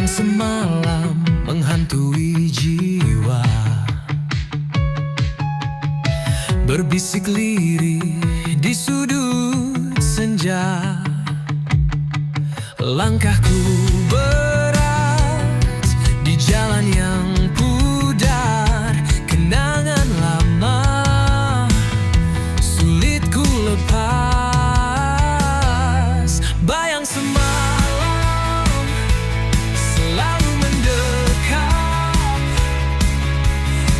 semalam menghantui jiwa, berbisik lirih di sudut senja. Langkahku berat di jalan yang pudar, kenangan lama sulit ku lepas. Bayang semalam selalu mendekat,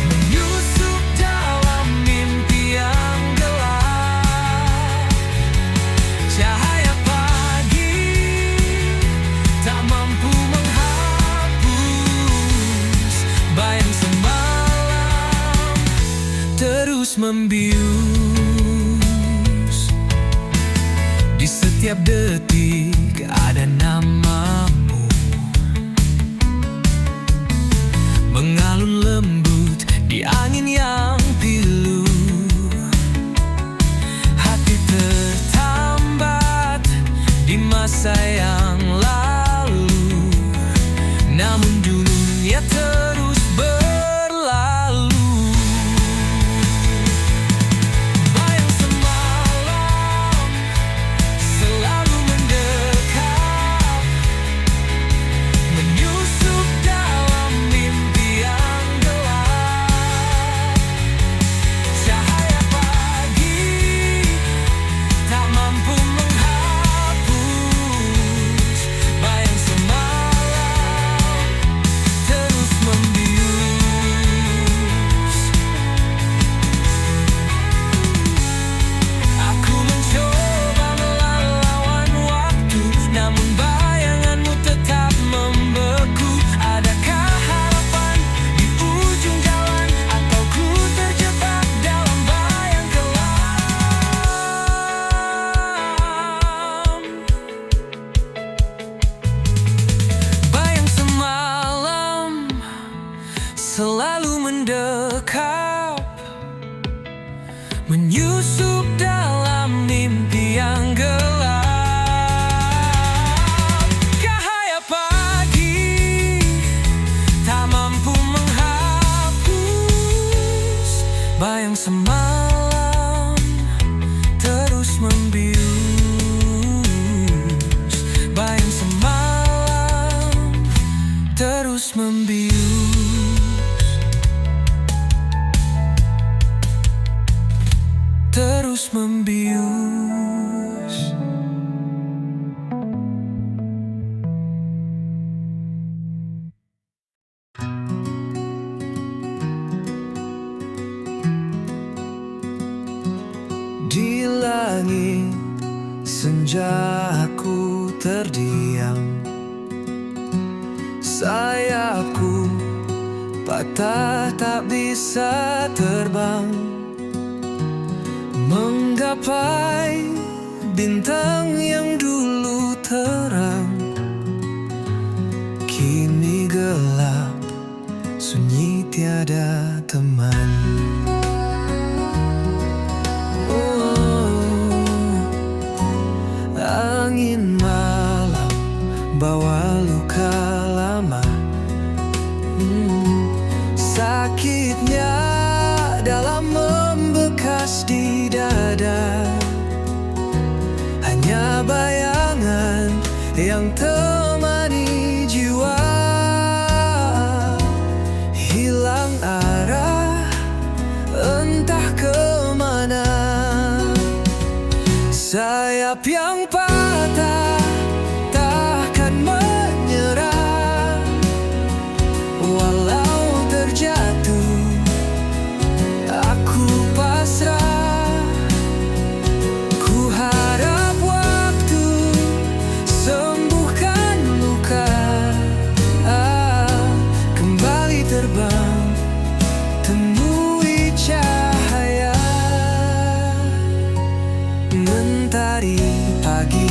menyusup dalam mimpi yang gelap. Cahaya pagi tak mampu menghapus bayang semalam terus membius. Di setiap detik ada namamu, mengalun lembut di angin yang pilu. Hati tertambat di masa yang lalu, namun dunia terus berlalu. Bayang semalam selalu mendekat, menyusup dalam mimpi yang gelap. Cahaya pagi tak mampu menghapus bayang semalam terus membius. Aku mencoba melawan waktu, namun bayanganmu tetap membeku. Adakah harapan di ujung jalan, atau ku terjebak dalam bayang kelam? Bayang semalam selalu mendekap, menyusup dalam mimpi yang gelap. Cahaya pagi tak mampu menghapus bayang semalam terus membius. Bayang semalam terus membius. Terus membius. Di langit senja aku terdiam, sayapku patah tak bisa terbang, menggapai bintang yang dulu terang, kini gelap, sunyi tiada teman. Angin malam bawa luka lama, sakitnya dalam membekas di dada. Hanya bayangan yang temani jiwa, hilang arah entah kemana. Sayap yang patah takkan menyerah, walau terjatuh aku pasrah. Ku harap waktu sembuhkan luka, kembali terbang temui cahaya. Mentari pagi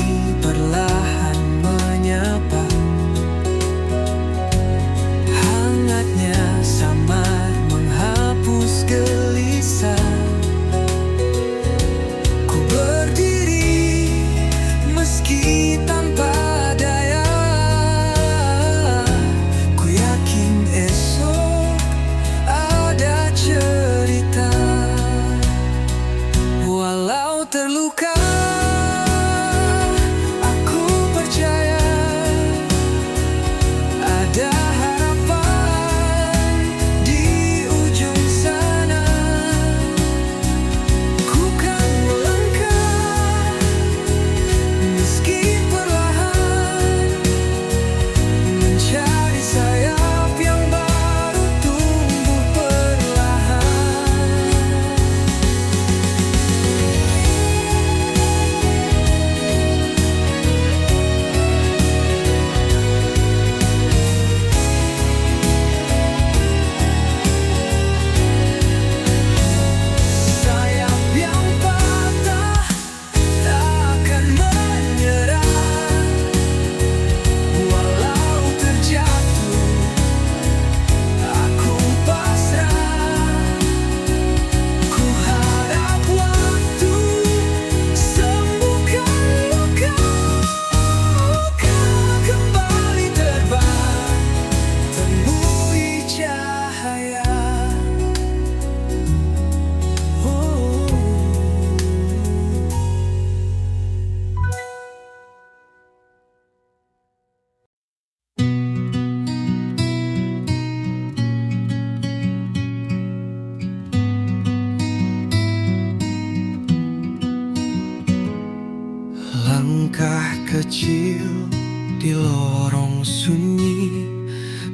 Langkah kecil di lorong sunyi,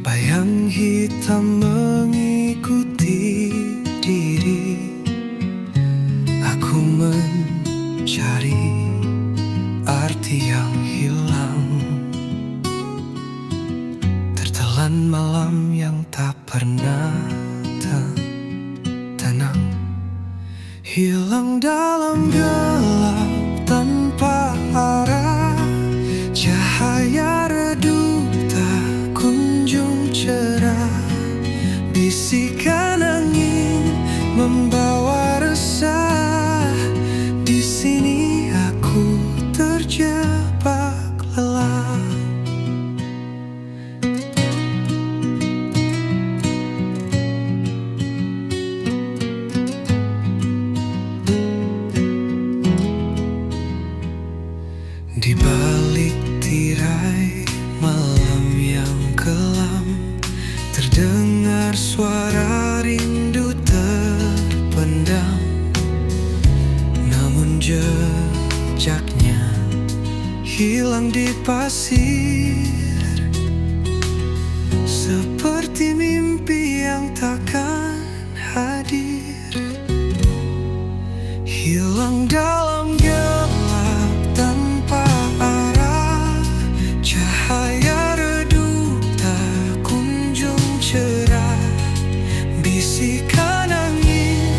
bayang hitam mengikuti diri. Aku mencari arti yang hilang, tertelan malam yang tak pernah tenang. Hilang dalam gelap tanpa arah, cahaya redup tak kunjung cerah. Bisikan angin membawa resah, di sini aku terjebak lelah. Di balik tirai malam yang kelam, terdengar suara rindu terpendam. Namun jejaknya hilang di pasir, seperti mimpi yang takkan hadir. Hilang dalam gelap tanpa arah, cahaya redup tak kunjung cerah. Bisikan angin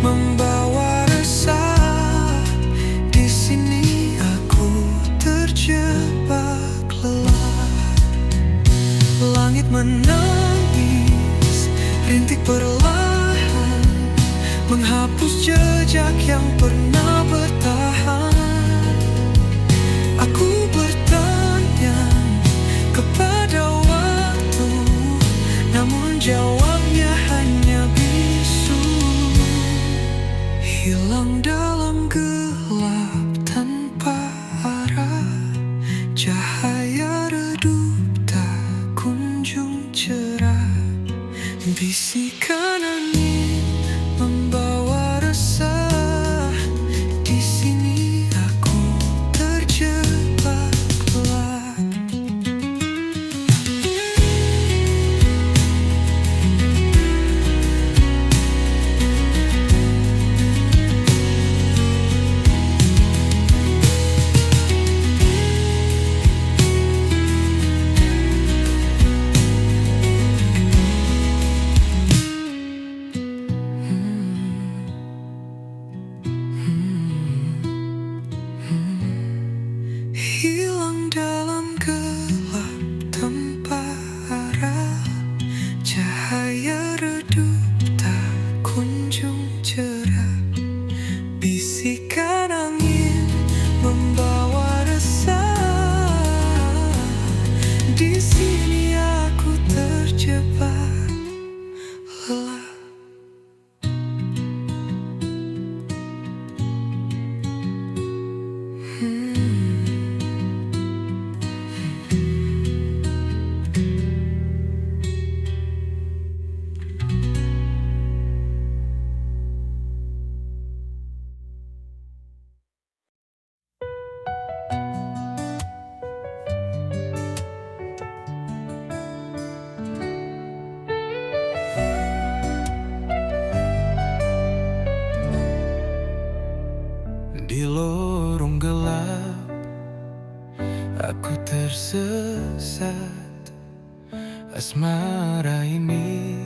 membawa resah, di sini aku terjebak lelah. Langit menangis, rintik perlahan menghapus jejak yang pernah bertahan. Aku bertanya kepada waktu, namun jawabnya hanya bisu. Hilang dalam gelap tanpa arah, cahaya redup tak kunjung cerah. Bisikan angin membawa resah, di sini aku terjebak lelah. Hilang dalam gelap tanpa arah, cahaya redup tak kunjung cerah. Bisikan angin membawa resah, di sini aku terjebak lelah. Di lorong gelap aku tersesat, asmara ini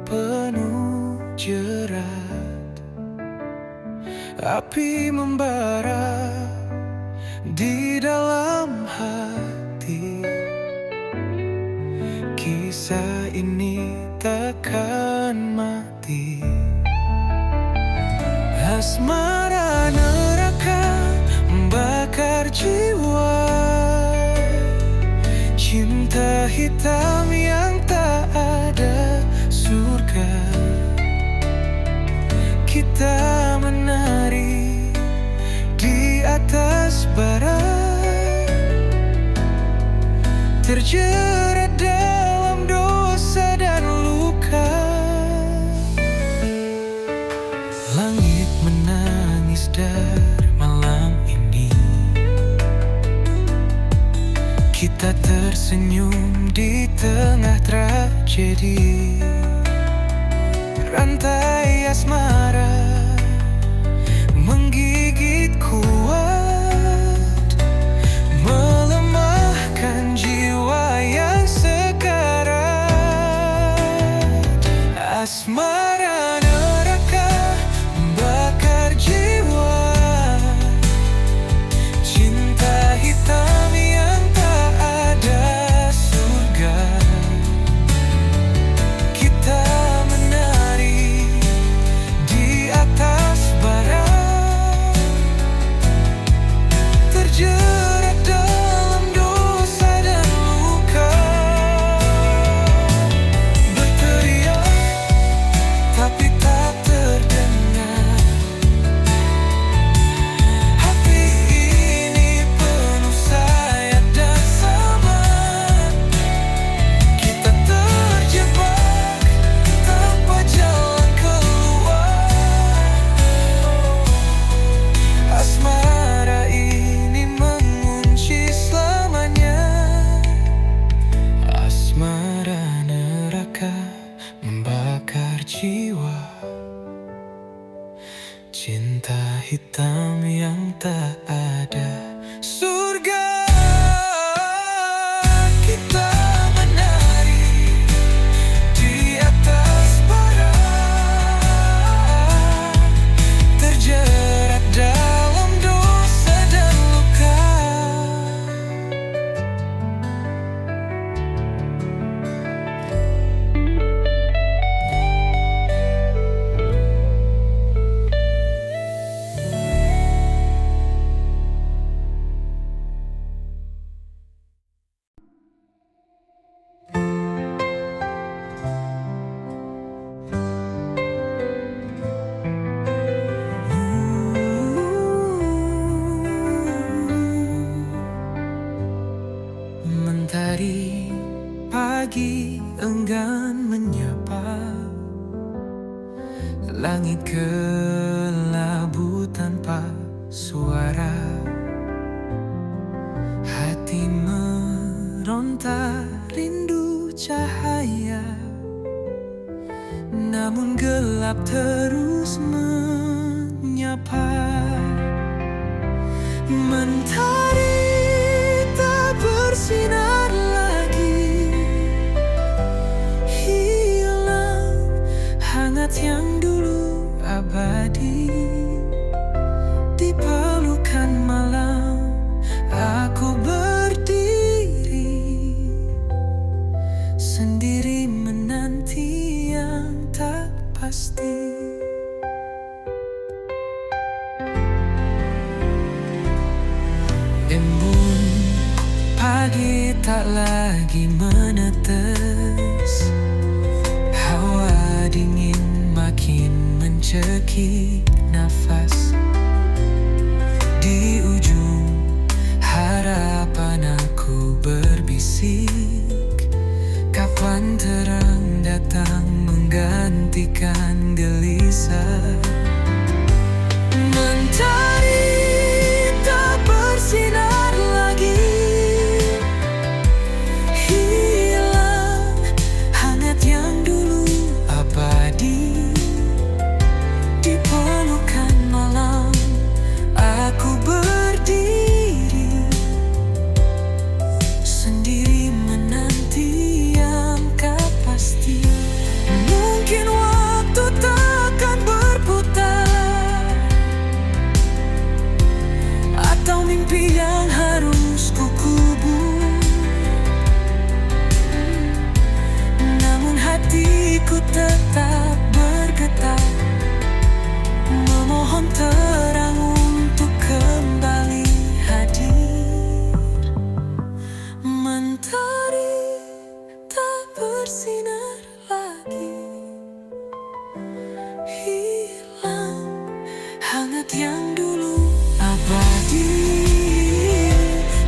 penuh jerat. Api membara di dalam hati, kisah ini takkan mati. Asmara neraka membakar jiwa, cinta hitam yang tak ada surga. Kita menari di atas bara, terjerat dalam dosa dan luka. Langit menangis dari malam ini, Kita tersenyum di tengah tragedi. Rantai asmara menggigit kuat, melemahkan jiwa yang sekarat. Asmara neraka membakar jiwa, cinta hitam yang tak ada surga. Kita menari di atas bara, terjerat dalam dosa dan luka. Berteriak tapi tak terdengar. Hati ini penuh sayat dan sabar. Kita terjebak tanpa jalan keluar. Asmara ini mengunci selamanya. Asmara neraka membakar jiwa, cinta hitam yang tak ada surga. Kita menari di atas bara, terjerat dalam dosa dan luka. Mentari pagi enggan menyapa, langit kelabu tanpa suara. Hati meronta rindu cahaya, namun gelap terus menyapa. Mentari tak bersinar lagi, hilang hangat yang dulu abadi. Di pelukan malam aku berdiri, sendiri menanti yang tak pasti. Embun pagi tak lagi menetes, hawa dingin makin mencekik nafas. Di ujung harapan aku berbisik, kapan terang datang menggantikan gelisah. Mentari tak bersinar lagi, hilang hangat yang dulu abadi. Di pelukan malam aku berdiri, sendiri menanti yang tak pasti. Mungkin waktu takkan berputar, atau mimpi yang harus kukubur. Namun hatiku tetap bergetar, memohon terang untuk kembali hadir. Mentari tak bersinar lagi, hilang hangat yang dulu abadi.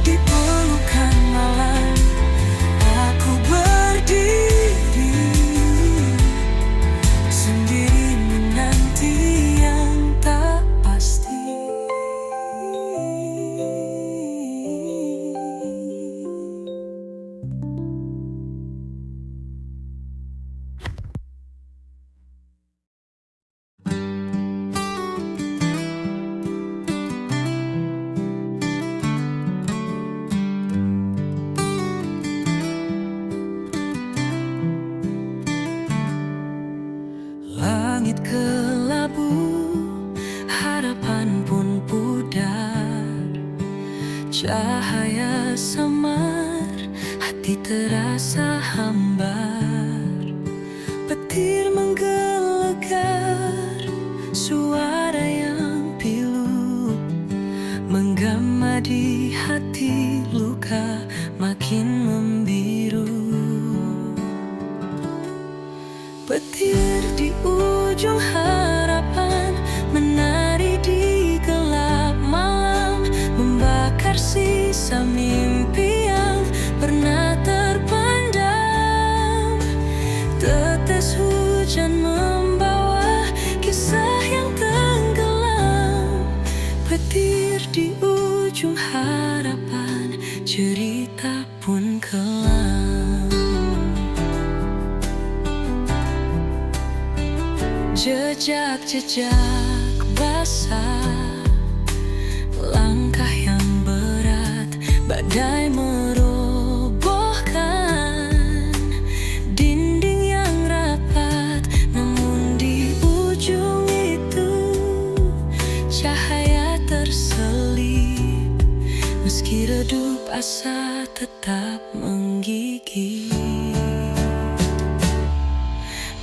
Di pelukan malam aku berdiri, sendiri menanti yang tak pasti. Cahaya samar, hati terasa hambar. Petir menggelegar, suara yang pilu menggema di hati, luka makin membiru. Petir di ujung harapan menari di gelap malam, membakar sisa mimpi yang pernah terpendam. Tetes hujan membawa kisah yang tenggelam. Petir di ujung harapan, cerita pun kelam. Jejak-jejak basah, langkah yang berat, badai merobohkan dinding yang rapat. Namun di ujung itu cahaya terselip, meski redup asa tetap menggigit.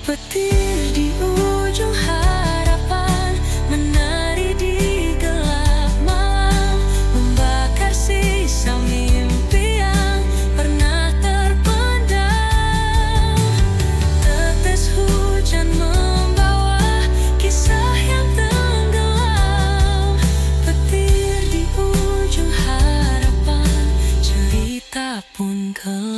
Petir di ujung harapan menari di gelap malam, membakar sisa mimpi yang pernah terpendam. Tetes hujan membawa kisah yang tenggelam. Petir di ujung harapan, cerita pun kelam.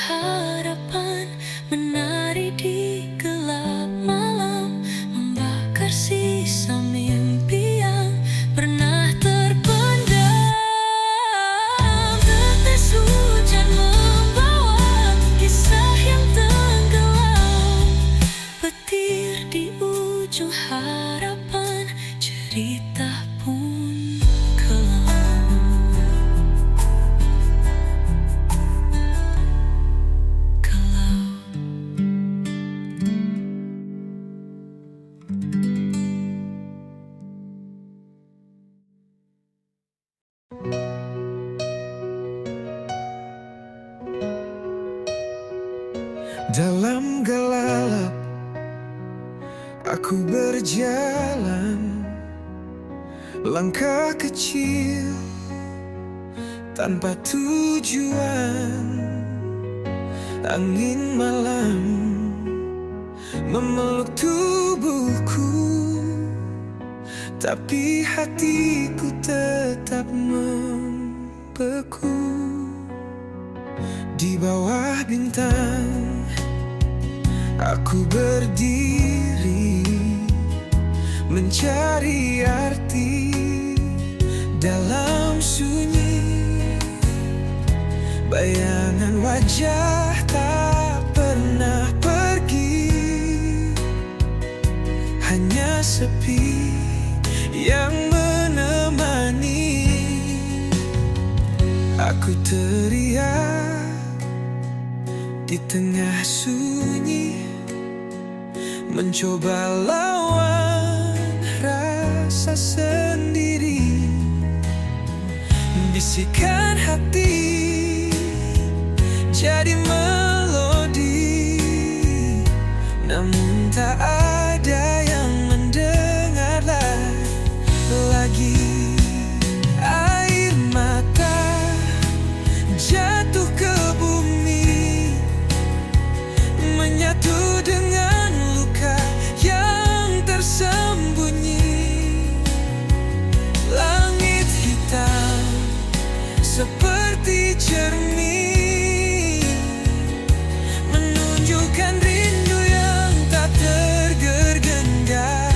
Harapan menari di gelap malam, membakar sisa mimpi yang pernah terpendam. Tetes hujan membawa kisah yang tenggelam. Petir di ujung harapan, cerita pun kelam. Dalam gelap aku berjalan, langkah kecil tanpa tujuan. Angin malam memeluk tubuhku, tapi hatiku tetap membeku. Di bawah bintang aku berdiri, mencari arti dalam sunyi. Bayangan wajah tak pernah pergi, hanya sepi yang menemani. Aku teriak di tengah sunyi, mencoba lawan rasa sendiri. Bisikan hati jadi melodi, namun tak ada yang mendengar lagi. Air mata jatuh ke bumi, menyatu dengan luka yang tersembunyi. Langit hitam seperti cermin, menunjukkan rindu yang tak tergenggam.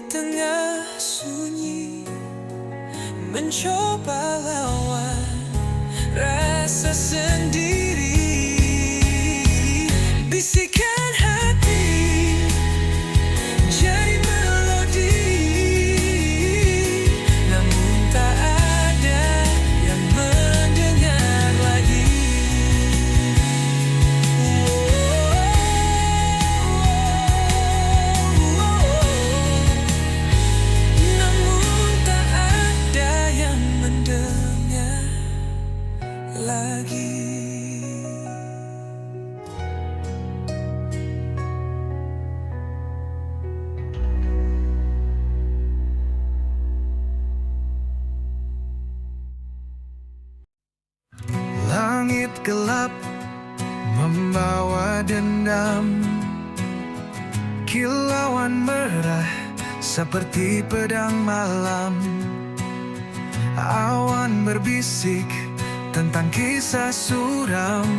tengah sunyi, mencoba lawan rasa sendiri. Bisikan hati jadi melodi, namun tak ada yang mendengar lagi. Namun tak ada yang mendengar lagi. Langit gelap membawa dendam, kilauan merah seperti pedang malam. Awan berbisik tentang kisah suram,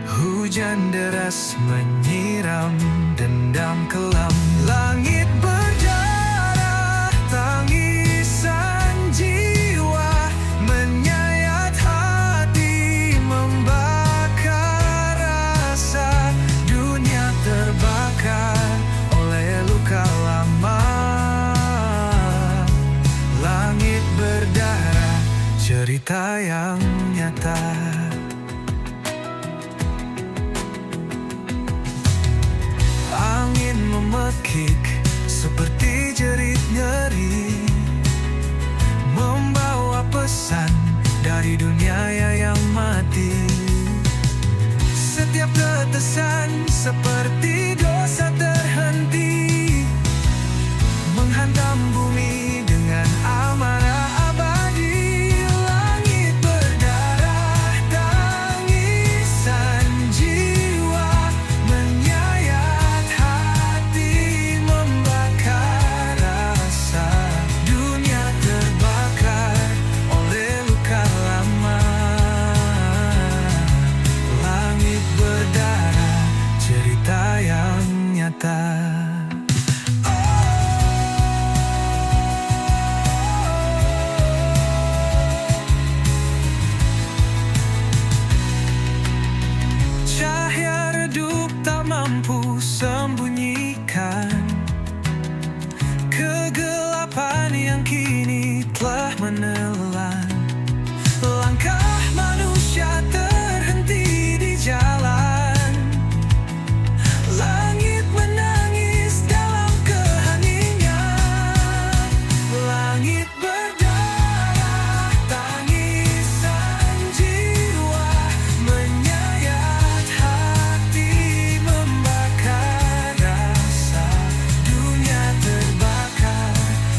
hujan deras menyiram dendam kelam. Langit berdarah, tangisan jiwa menyayat hati, membakar rasa. Dunia terbakar oleh luka lama. Langit berdarah, cerita yang nyata. Angin memekik seperti jerit nyeri, membawa pesan dari dunia yang mati. Setiap tetesan seperti dosa terhenti, menghantam bumi dengan amarah abadi. Langit berdarah, tangisan jiwa menyayat hati, membakar rasa. Dunia terbakar oleh luka lama. Langit berdarah, cerita yang nyata. Cahaya redup tak mampu sembunyikan kegelapan yang kini telah menelan. Langkah manusia terhenti di jalan. Langit menangis dalam keheningan. Langit berdarah, tangisan jiwa menyayat hati, membakar rasa. Dunia terbakar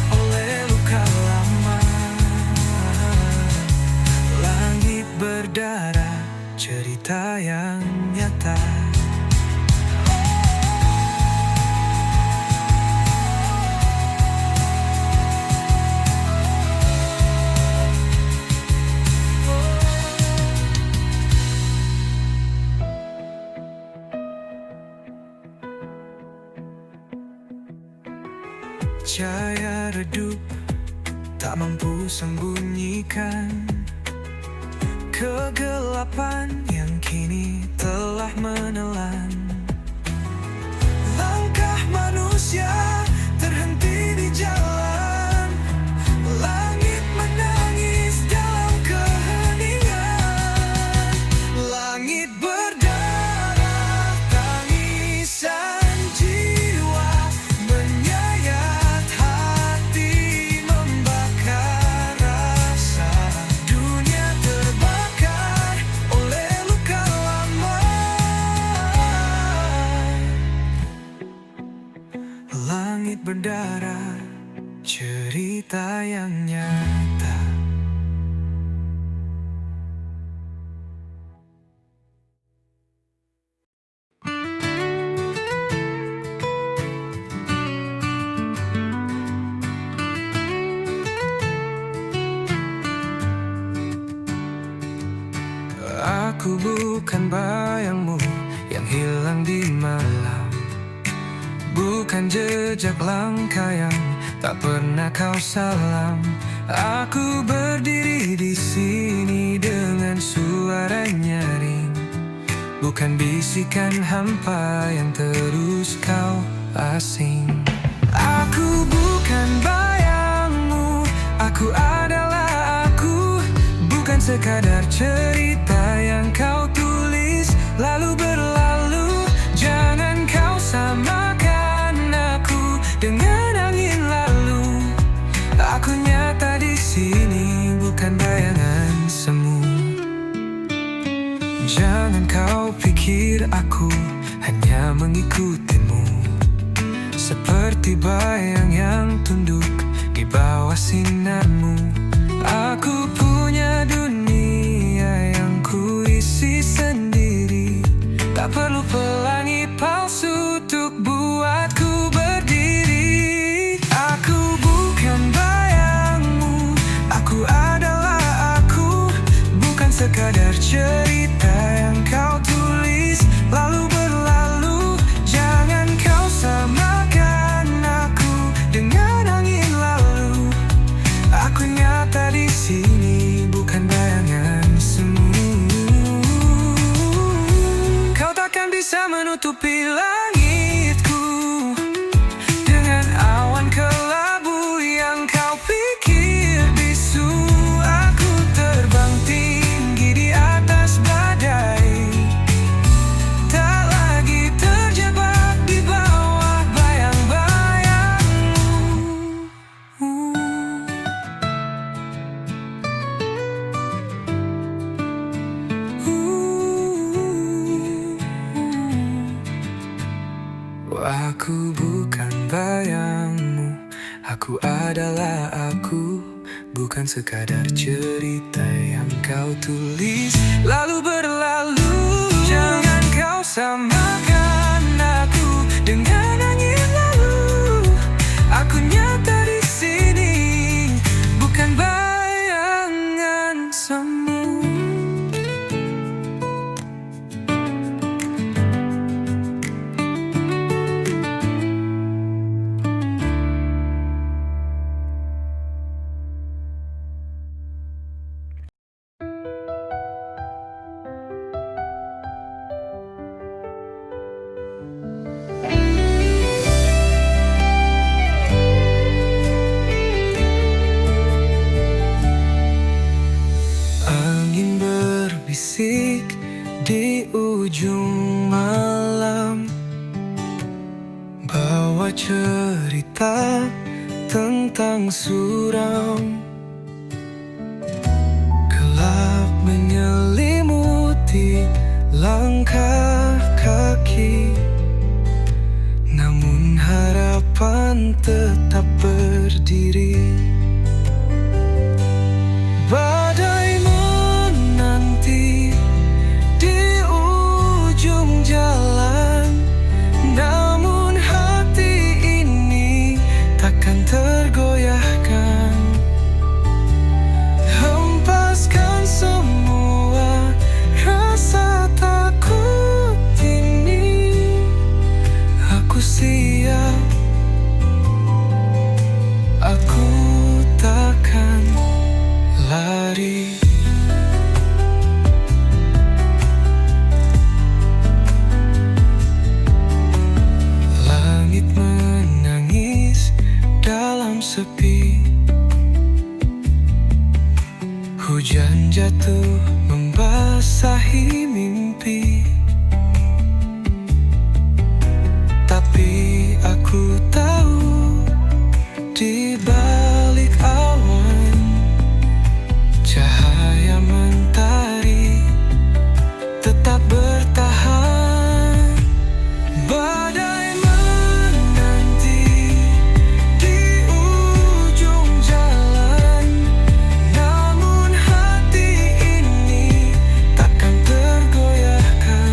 oleh luka lama. Langit berdarah, cerita yang nyata. Cahaya redup tak mampu sembunyikan kegelapan yang kini telah menelan. Langkah manusia terhenti di jalan. Langit menangis dalam keheningan. Langit berdarah, tangisan jiwa menyayat hati, membakar rasa. Dunia terbakar oleh luka lama. Langit berdarah, cerita yang nyata. Aku bukan bayangmu yang hilang di malam. bukan jejak langkah yang tak pernah kau salam. Aku berdiri di sini dengan suara nyaring, bukan bisikan hampa yang terus kau asing. Aku bukan bayangmu, aku adalah aku, bukan sekadar cerita yang kau tulis lalu berlalu. Jangan kau samakan aku dengan angin lalu. Aku nyata di sini, bukan bayangan semu. Jangan kau pikir aku hanya mengikutimu, seperti bayang yang tunduk di bawah sinarmu. Aku punya dunia yang kuisi sendiri, tak perlu pelangi palsu untuk buatku berdiri. Aku bukan bayangmu, aku adalah aku, bukan sekadar cerita yang kau tulis lalu berlalu. Jangan kau samakan aku dengan angin lalu. Aku nyata di sini, bukan bayangan semu. Kau takkan bisa menutupi langitku dengan awan kelabu yang kau pikir bisu. Aku terbang tinggi di atas badai, tak lagi terjebak di bawah bayang-bayangmu. Aku bukan bayangmu, aku adalah aku, bukan sekadar cerita yang kau tulis lalu berlalu. Jangan kau samakan aku dengan angin lalu. Aku nyata di sini, bukan bayangan semu. Angin berbisik di ujung malam, bawa cerita tentang suram. Gelap menyelimuti langkah kaki, namun harapan tetap berdiri. Badai menanti di ujung jalan, namun hati ini takkan tergoyahkan. Hempaskan semua rasa takut ini, aku siap, aku takkan lari. Langit menangis dalam sepi, hujan jatuh membasahi mimpi. Tapi aku tahu di balik awan cahaya mentari tetap bertahan. Badai menanti di ujung jalan, namun hati ini takkan tergoyahkan.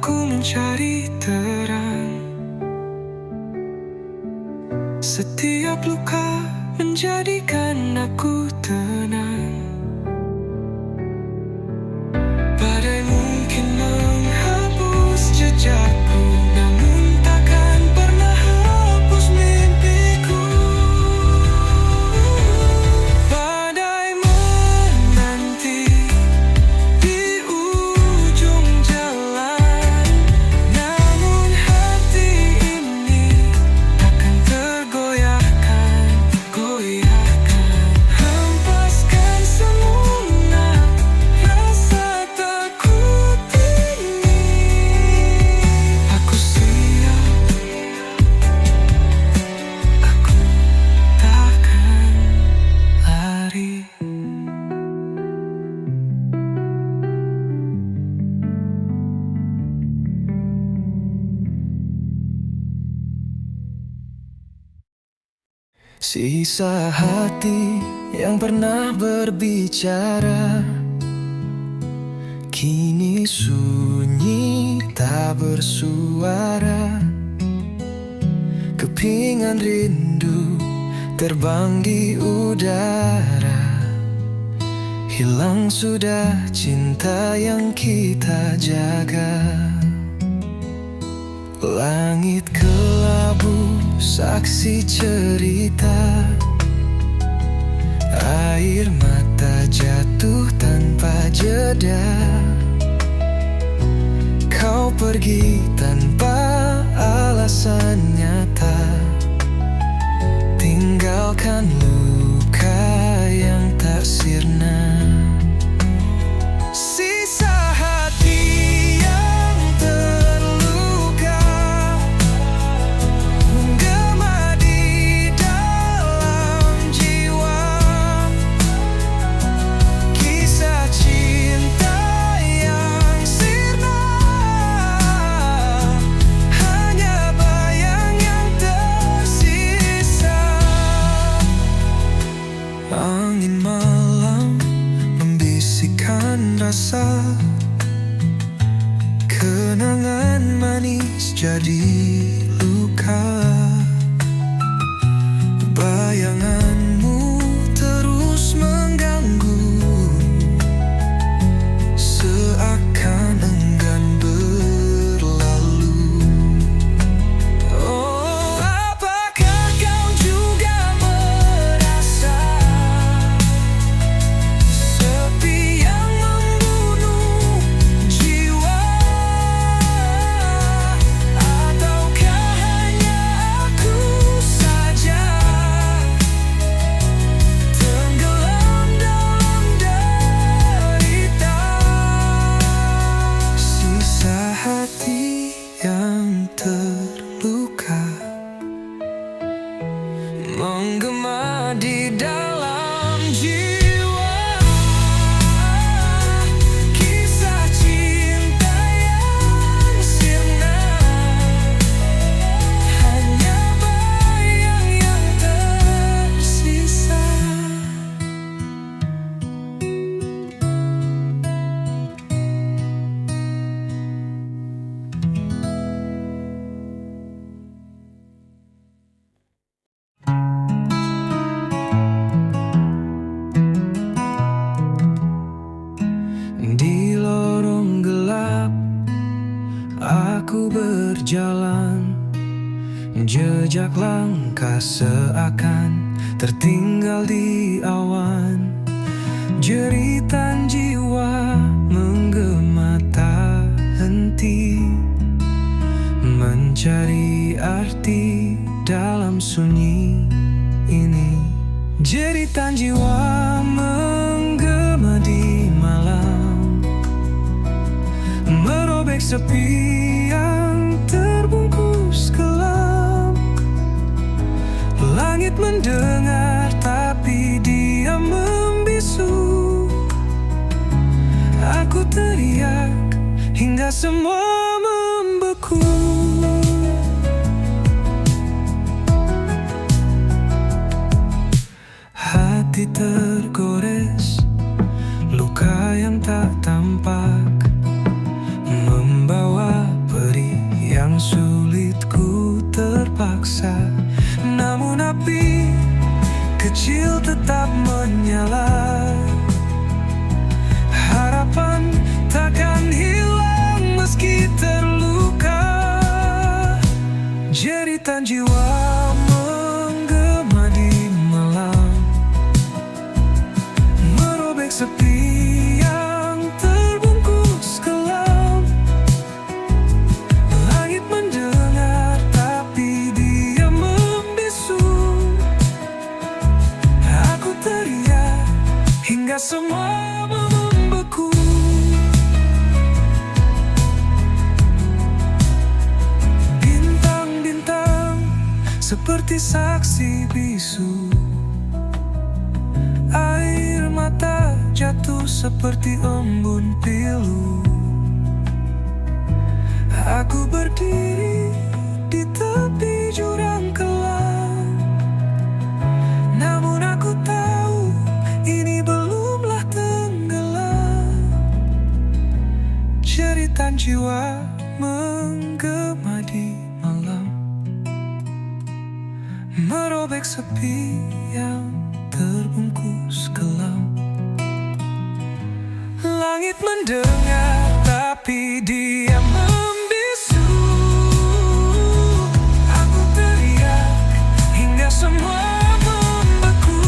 aku mencari terang. Setiap luka menjadikan aku tenang. Badai mungkin menghapus jejakku, namun takkan pernah hapus mimpiku. Badai menanti di ujung jalan, namun hati ini takkan tergoyahkan. Hempaskan semua rasa takut ini. Aku siap, aku takkan lari. Sisa hati yang pernah berbicara kini sunyi tak bersuara. Kepingan rindu terbang di udara. Hilang sudah cinta yang kita jaga. Langit kelabu saksi cerita. Air mata jatuh tanpa jeda. Kau pergi tanpa alasan nyata. Tinggalkan luka yang tak sirna. Sisa hati yang terluka menggema di dalam jiwa. Kisah cinta yang sirna, hanya bayang yang tersisa. Angin malam membisikkan rasa. Kenangan manis jadi luka. Bayanganmu terus mengganggu, seakan enggan berlalu. Oh, apakah kau juga merasa sepi yang membunuh jiwa? Ataukah hanya aku saja tenggelam dalam derita? Sisa hati yang terluka menggema di dalam jiwa. Kisah cinta yang sirna, hanya bayang yang tersisa. Di lorong gelap aku berjalan. Jejak langkah seakan tertinggal di awan. Jeritan jiwa menggema tak henti, mencari arti dalam sunyi ini. Jeritan jiwa menggema di malam, merobek sepi yang terbungkus gelap. Langit mendengar tapi dia membisu. Aku teriak hingga semua membeku. Hati tergores, luka yang tak tampak membawa paksa, namun api kecil tetap menyala. Harapan takkan hilang meski terluka. Jeritan jiwa menggema di malam, merobek sepi yang terbungkus kelam. Langit mendengar tapi dia membisu. Aku teriak hingga semua membeku. Bintang-bintang seperti saksi bisu. Air mata jatuh seperti embun pilu. Aku berdiri di tepi jurang kelam, namun aku tahu ini belumlah tenggelam. Jeritan jiwa menggema di malam, merobek sepi yang terbungkus kelam. Langit mendengar tapi dia membisu. Aku teriak hingga semua membeku.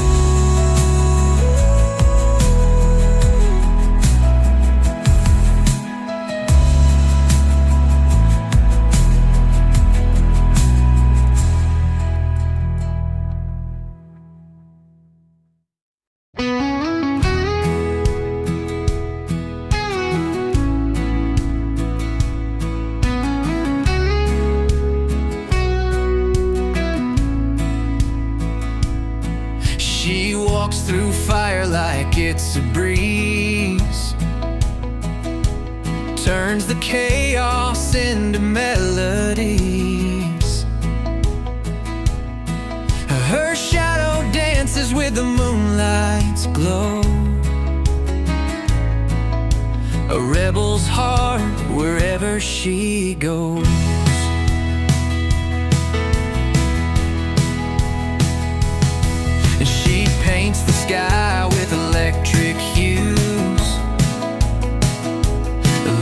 She walks through fire like it's a breeze, turns the chaos into melodies. Her shadow dances with the moonlight's glow, a rebel's heart wherever she goes. And she paints the sky with electric hues,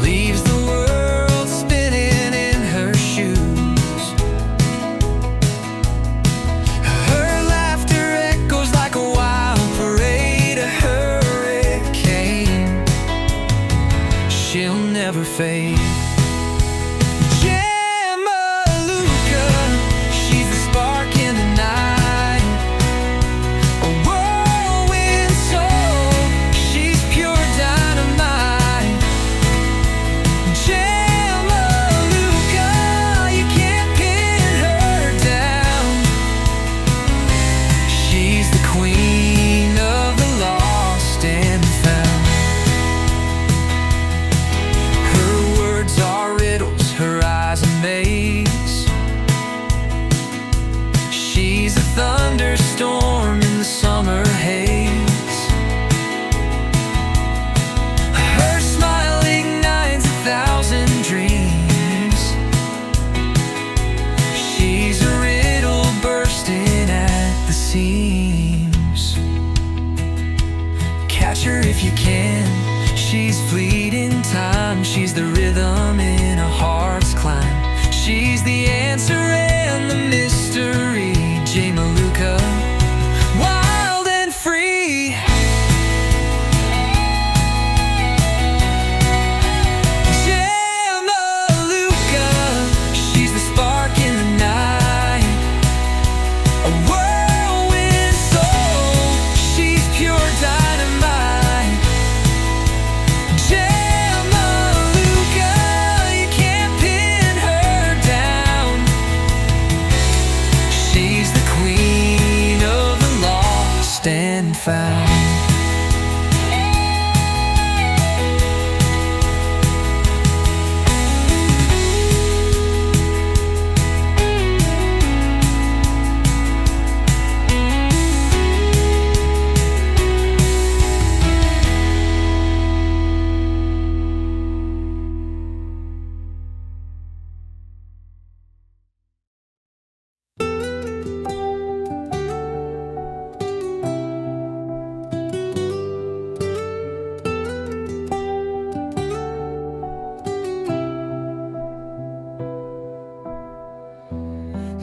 leaves the world spinning in her shoes. Her laughter echoes like a wild parade, a hurricane. She'll never fade.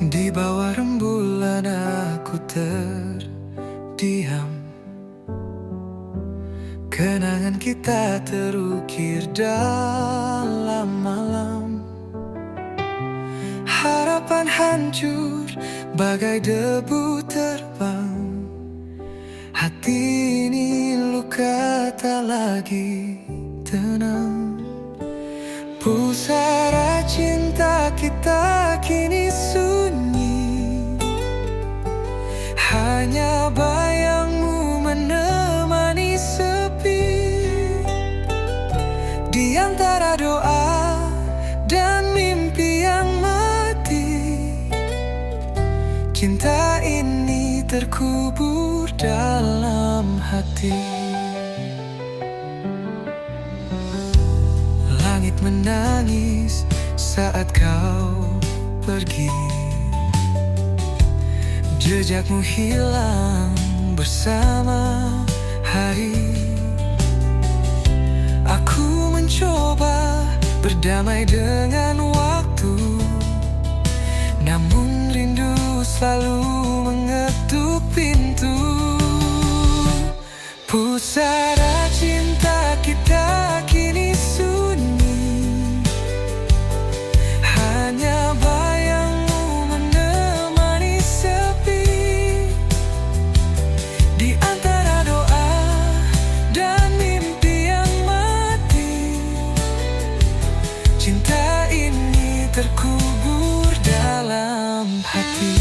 Di bawah rembulan aku terdiam. Kenangan kita terukir dalam malam. Harapan hancur bagai debu terbang. Hati ini luka tak lagi tenang. Pusara cinta kita kini sunyi. Hanya bayangmu menemani sepi. Di antara doa dan mimpi yang mati, cinta ini terkubur dalam hati. Langit menangis saat kau pergi. Jejakmu hilang bersama hari. Aku mencoba berdamai dengan waktu, namun rindu selalu mengetuk pintu. Pusara cinta kita kini sunyi. Hanya bayangmu menemani sepi. Di antara doa dan mimpi yang mati, cinta ini terkubur dalam hati.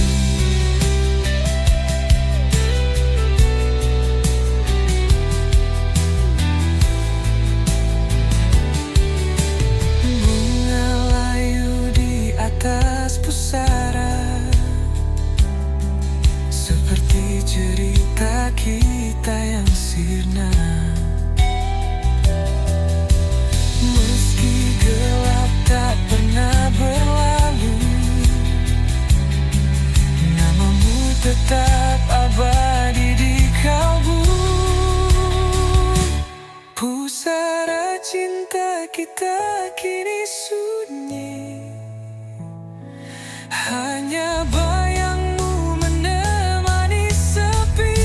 Atas pusara, seperti cerita kita yang sirna. Meski gelap tak pernah berlalu, namamu tetap abadi di kalbu. Pusara cinta kita kini sunyi. Hanya bayangmu menemani sepi.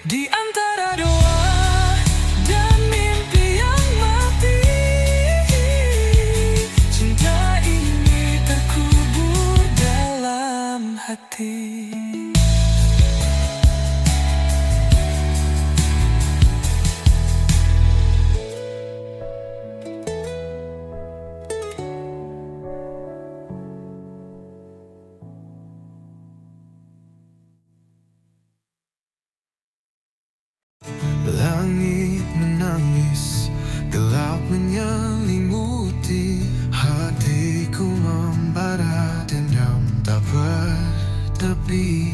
Di antara doa dan mimpi yang mati, cinta ini terkubur dalam hati. Langit menangis, gelap menyelimuti. Hatiku membara dendam tak bertepi.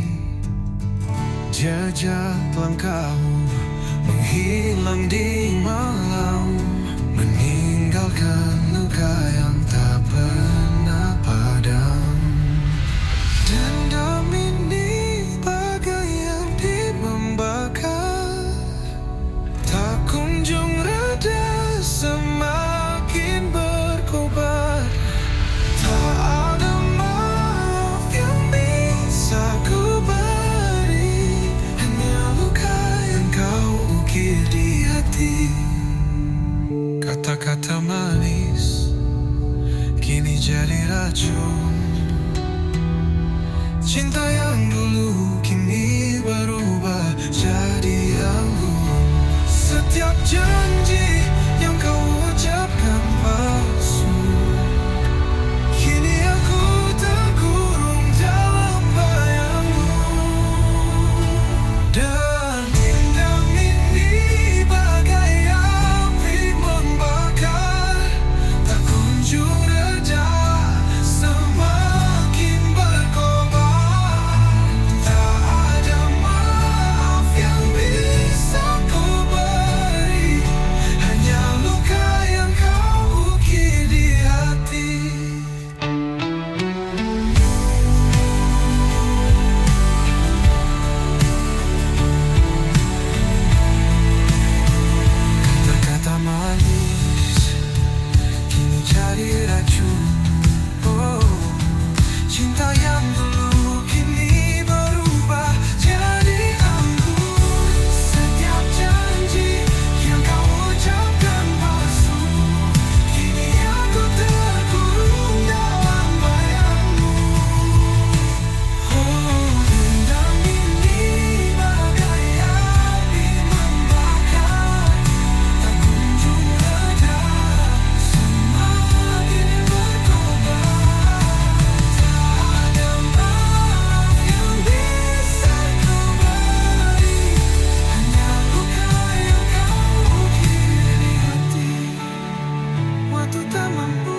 Jejak langkahmu menghilang di malam, meninggalkan luka yang tak pernah padam. Dendam ini bagai api membakar, tak kunjung reda, semakin berkobar. Tak ada maaf yang bisa ku beri, hanya luka yang kau ukir di hati. Kata-kata manis kini jadi racun. Cinta yang dulu kini berubah jadi anggun. Setiap janji yang kau ucapkan palsu, kini aku terkurung dalam bayangmu. Dan dendam ini bagai api membakar, tak kunjung reda, semakin berkobar. Tak ada maaf yang bisa ku beri, tak mampu